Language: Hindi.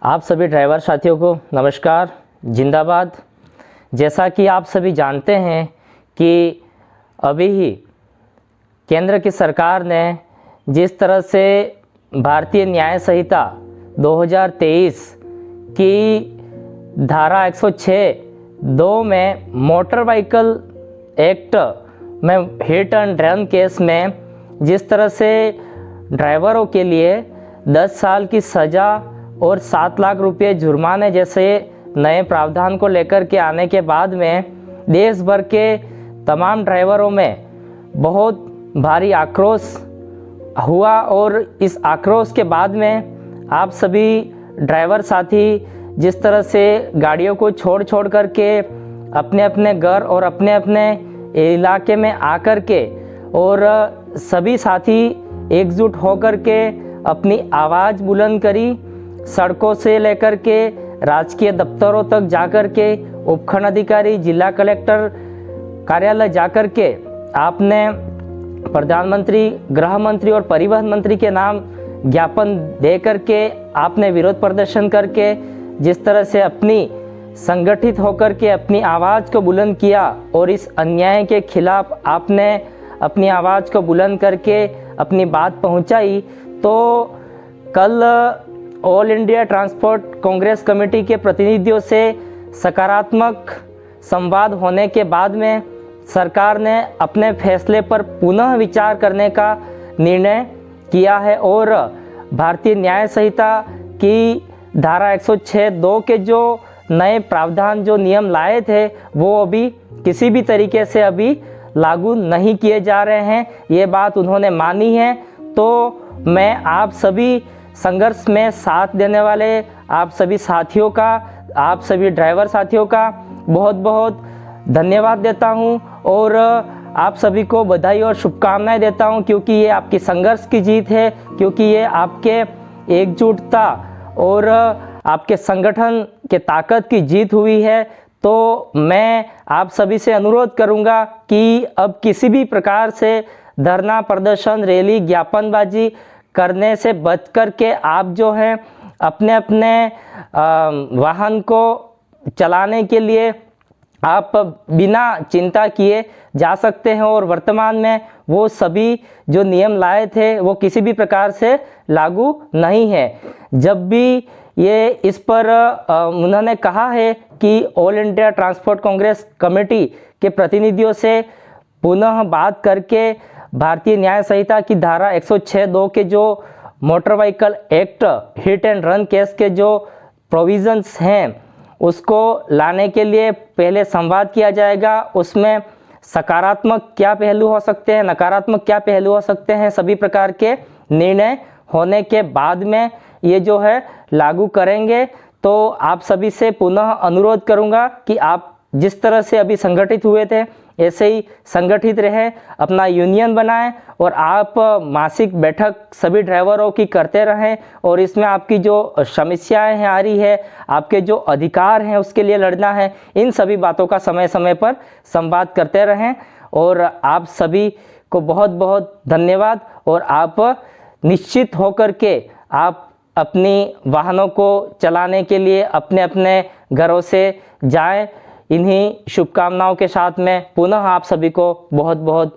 आप सभी ड्राइवर साथियों को नमस्कार, जिंदाबाद। जैसा कि आप सभी जानते हैं कि अभी ही केंद्र की सरकार ने जिस तरह से भारतीय न्याय संहिता 2023 की धारा 106(2) में मोटर व्हीकल एक्ट में हिट एंड रन केस में जिस तरह से ड्राइवरों के लिए 10 साल की सज़ा और 7 लाख रुपये जुर्माने जैसे नए प्रावधान को लेकर के आने के बाद में देश भर के तमाम ड्राइवरों में बहुत भारी आक्रोश हुआ। और इस आक्रोश के बाद में आप सभी ड्राइवर साथी जिस तरह से गाड़ियों को छोड़ करके अपने अपने घर और अपने अपने इलाके में आकर के और सभी साथी एकजुट होकर के अपनी आवाज़ बुलंद करी, सड़कों से लेकर के राजकीय दफ्तरों तक जाकर के उपखंड अधिकारी, जिला कलेक्टर कार्यालय जाकर के आपने प्रधानमंत्री, गृह मंत्री और परिवहन मंत्री के नाम ज्ञापन दे करके आपने विरोध प्रदर्शन करके जिस तरह से अपनी संगठित होकर के अपनी आवाज़ को बुलंद किया और इस अन्याय के खिलाफ आपने अपनी आवाज़ को बुलंद करके अपनी बात पहुंचाई। तो कल all India transport Congress committee के प्रतिनिधियों से सकारात्मक संवाद होने के बाद में सरकार ने अपने फैसले पर पुनः विचार करने का निर्णय किया है और भारतीय न्याय संहिता की धारा 106(2) के जो नए प्रावधान जो नियम लाए थे वो अभी किसी भी तरीके से अभी लागू नहीं किए जा रहे हैं। ये बात उन्होंने मानी है। तो मैं आप सभी संघर्ष में साथ देने वाले आप सभी साथियों का, आप सभी ड्राइवर साथियों का बहुत बहुत धन्यवाद देता हूं और आप सभी को बधाई और शुभकामनाएं देता हूं, क्योंकि ये आपकी संघर्ष की जीत है, क्योंकि ये आपके एकजुटता और आपके संगठन के ताकत की जीत हुई है। तो मैं आप सभी से अनुरोध करूंगा कि अब किसी भी प्रकार से धरना प्रदर्शन, रैली, ज्ञापनबाजी करने से बच कर के आप जो हैं अपने अपने वाहन को चलाने के लिए आप बिना चिंता किए जा सकते हैं। और वर्तमान में वो सभी जो नियम लाए थे वो किसी भी प्रकार से लागू नहीं है। जब भी ये इस पर उन्होंने कहा है कि all India transport Congress committee के प्रतिनिधियों से पुनः बात करके भारतीय न्याय संहिता की धारा 106(2) के जो motor vehicle act hit and run case के जो प्रोविजंस हैं उसको लाने के लिए पहले संवाद किया जाएगा। उसमें सकारात्मक क्या पहलू हो सकते हैं, नकारात्मक क्या पहलू हो सकते हैं, सभी प्रकार के निर्णय होने के बाद में ये जो है लागू करेंगे। तो आप सभी से पुनः अनुरोध करूंगा कि आप जिस तरह से अभी संगठित हुए थे ऐसे ही संगठित रहें, अपना यूनियन बनाएं और आप मासिक बैठक सभी ड्राइवरों की करते रहें और इसमें आपकी जो समस्याएं हैं आ रही है, आपके जो अधिकार हैं उसके लिए लड़ना है, इन सभी बातों का समय समय पर संवाद करते रहें। और आप सभी को बहुत बहुत धन्यवाद। और आप निश्चित होकर के आप अपनी वाहनों को चलाने के लिए अपने अपने घरों से जाएं। इन्हीं शुभकामनाओं के साथ में पुनः आप सभी को बहुत बहुत